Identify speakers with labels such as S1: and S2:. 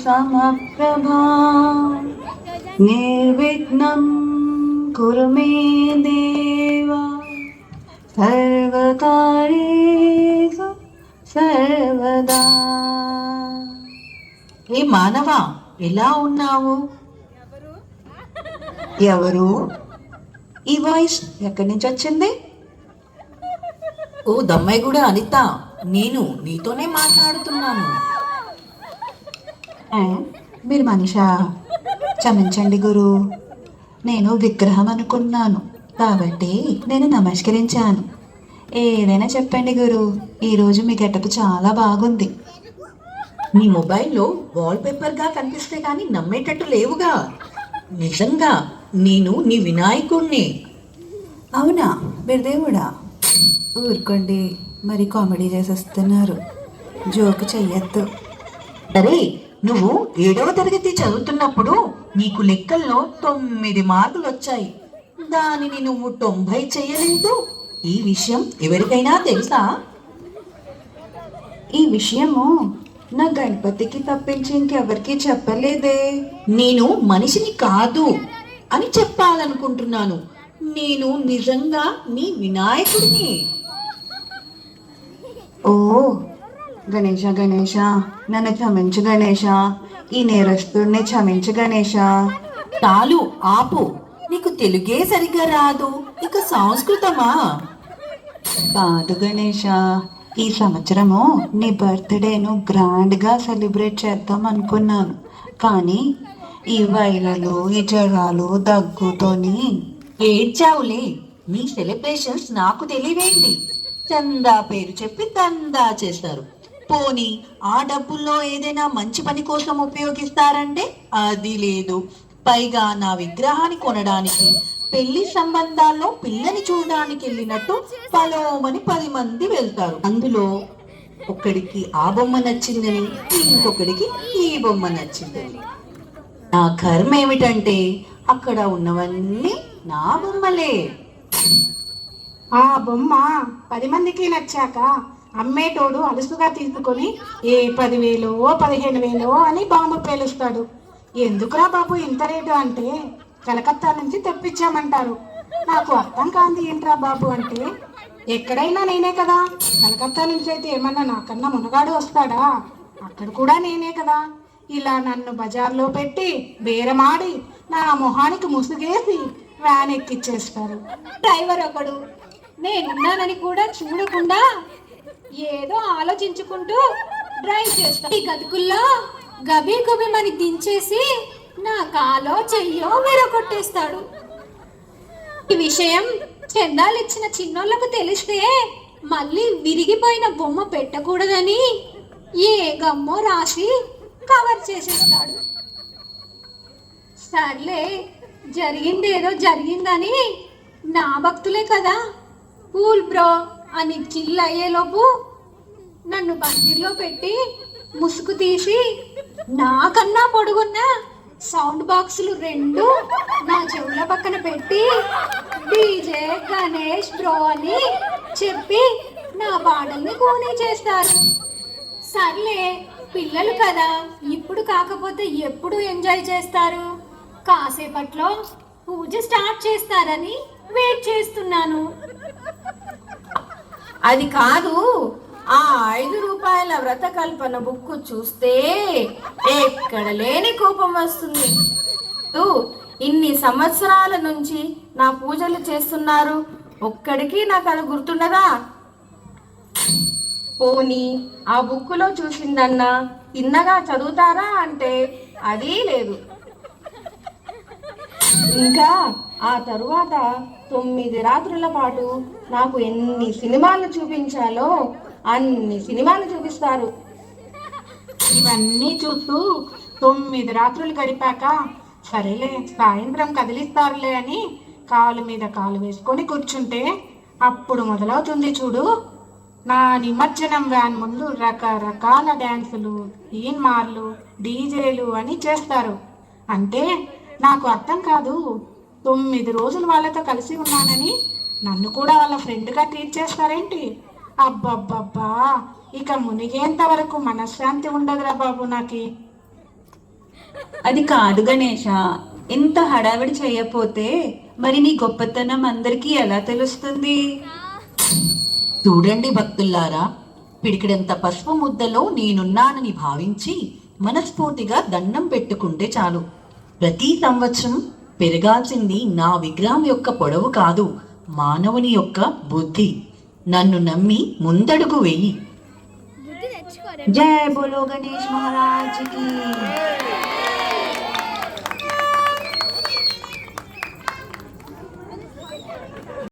S1: సమప్రభా నిర్విఘ్నం కురు మే దేవ సర్వకార్యేషు సర్వదా. ఏ మానవా, ఎలా ఉన్నావు? ఎవరు? ఈ వాయిస్ ఎక్కడి నుంచి వచ్చింది? ఓ దమ్మాయి కూడా అనిత, నేను నీతోనే మాట్లాడుతున్నాను. మీరు మనిషా? క్షమించండి గురు, నేను విగ్రహం అనుకున్నాను కాబట్టి నేను నమస్కరించాను. ఏదైనా చెప్పండి గురు, ఈరోజు మీ గెటప్ చాలా బాగుంది. నీ మొబైల్లో వాల్పేపర్గా కనిపిస్తే కానీ నమ్మేటట్టు లేవుగా. నిజంగా నేను నీ వినాయకుణ్ణి. అవునా? మీరు దేవుడా? ఊరుకోండి, మరి కామెడీ చేసేస్తున్నారు. జోకు చెయ్యొద్దు. సరే, నువ్వు 7వ తరగతి చదువుతున్నప్పుడు నీకు లెక్కల్లో 9 మార్కులు వచ్చాయి. దానిని నువ్వు 90 చెయ్యలేదు. ఈ విషయం ఎవరికైనా తెలుసా? ఈ విషయము నా గణపతికి తప్పించి ఇంకెవరికి చెప్పలేదే. నేను మనిషిని కాదు అని చెప్పాలనుకుంటున్నాను. నేను నిజంగా నీ వినాయకుడిని. ఓ గణేష, గణేష నన్ను క్షమించు గణేష, ఈ నేరస్తుడిని క్షమించు గణేష. చాలు ఆపు, నీకు తెలుగే సరిగ్గా రాదు, ఇక సంస్కృతమా? కాదు గణేష, ఈ సంవత్సరము నీ బర్త్డేను గ్రాండ్గా సెలబ్రేట్ చేద్దాం అనుకున్నాను. కానీ ఈ వైరలు, ఈ జ్వరాలు, దగ్గుతోని ఏడ్చావులే. నీ సెలబ్రేషన్స్ నాకు తెలివేంటి? చందా పేరు చెప్పి దందా చేస్తారు. పోనీ ఆ డబ్బుల్లో ఏదైనా మంచి పని కోసం ఉపయోగిస్తారంటే అది లేదు. పైగా నా విగ్రహాన్ని కొనడానికి పెళ్లి సంబంధాల్లో పిల్లని చూడడానికి వెళ్ళినట్టు పలోమని 10 మంది వెళ్తారు. అందులో ఒక్కడికి ఆ బొమ్మ నచ్చిందని, ఇంకొకడికి ఈ బొమ్మ నచ్చిందని. నా కర్మ ఏమిటంటే అక్కడ ఉన్నవన్నీ నా బొమ్మలే.
S2: ఆ బొమ్మ 10 మందికి నచ్చాక అమ్మేటోడు అలుసుగా తీసుకొని ఏ 10,000 15,000 అని బాంబు పేలుస్తాడు. ఎందుకురా బాబు ఇంత రేటు అంటే కలకత్తా నుంచి తెప్పించామంటారు. నాకు అర్థం కాంది ఏంట్రా బాబు అంటే, ఎక్కడైనా నేనే కదా, కలకత్తా నుంచి అయితే ఏమన్నా నాకన్నా మునగాడు వస్తాడా? అక్కడ కూడా నేనే కదా. ఇలా నన్ను బజార్లో పెట్టి బేరమాడి నా మొహానికి ముసుగేసి వ్యాన్ ఎక్కిచ్చేస్తారు.
S3: డ్రైవర్ ఒకడు నేనున్నానని కూడా చూడకుండా ఏదో ఆలోచించుకుంటూ డ్రైవ్ చేస్తాడు. ఈ గతుకుల్లో గబీ గుబిమని దించేసి నా కాలో చెయ్యో విరగొట్టేస్తాడు. ఈ విషయం చందాలిచ్చిన చిన్నోళ్లకు తెలిస్తే మళ్ళీ విరిగిపోయిన బొమ్మ పెట్టకూడదని ఏ గమ్మో రాసి కవర్ చేసేస్తాడు. సర్లే, జరిగిందేదో జరిగిందని నా భక్తులే కదా కూల్ బ్రో అని చిల్ అయ్యేలోపు నన్ను బందీర్లో పెట్టి ముసుగు తీసి నాకన్నా పొడుగున్న సౌండ్ బాక్సులు 2 నా చెవుల పక్కన పెట్టి డీజే గణేష్ బ్రో అని చెప్పి నా పాటల్ని కూనీ చేస్తారు. సర్లే, పిల్లలు కదా, ఇప్పుడు కాకపోతే ఎప్పుడు ఎంజాయ్ చేస్తారు. కాసేపట్లో పూజ స్టార్ట్ చేస్తారని వెయిట్ చేస్తున్నాను.
S4: అది కాదు, ఆ 5 రూపాయల వ్రత కల్పన బుక్ చూస్తే ఎక్కడ లేని కోపం వస్తుంది. ఇన్ని సంవత్సరాల నుంచి నా పూజలు చేస్తున్నారు, ఒక్కడికి నాకు అది గుర్తుండదా? పోనీ ఆ బుక్కులో చూసిందన్నా తిన్నగా చదువుతారా అంటే అది లేదు. ఇంకా ఆ తరువాత 9 రాత్రుల పాటు నాకు ఎన్ని సినిమాలు చూపించాలో అన్ని సినిమాలు చూపిస్తారు.
S2: ఇవన్నీ చూస్తూ 9 రాత్రులు గడిపాక సరేలే సాయంత్రం కదిలిస్తారులే అని కాలు మీద కాలు వేసుకొని కూర్చుంటే అప్పుడు మొదలవుతుంది చూడు. నా నిమజ్జనం వ్యాన్ ముందు రకరకాల డ్యాన్సులు, తీన్మార్లు, డీజేలు అని చేస్తారు. అంటే నాకు అర్థం కాదు, 9 రోజులు వాళ్ళతో కలిసి ఉన్నానని నన్ను కూడా వాళ్ళ ఫ్రెండ్గా ట్రీట్ చేస్తారేంటి? అబ్బబ్బబ్బా, ఇక మునిగేంత వరకు మనశ్శాంతి ఉండదురా బాబు నాకి.
S1: అది కాదు గణేష, ఇంత హడావిడి చేయకపోతే మరి నీ గొప్పతనం అందరికీ ఎలా తెలుస్తుంది?
S5: చూడండి భక్తుల్లారా, పిడికిడంత పసుపు ముద్దలో నేనున్నానని భావించి మనస్ఫూర్తిగా దండం పెట్టుకుంటే చాలు. ప్రతి సంవత్సరం పెరగాల్సింది నా విగ్రహం యొక్క పొడవు కాదు, మానవుని యొక్క బుద్ధి. నన్ను నమ్మి ముందడుగు వెయ్యి.
S1: జై బోలో గణేష్ మహారాజ్ కి.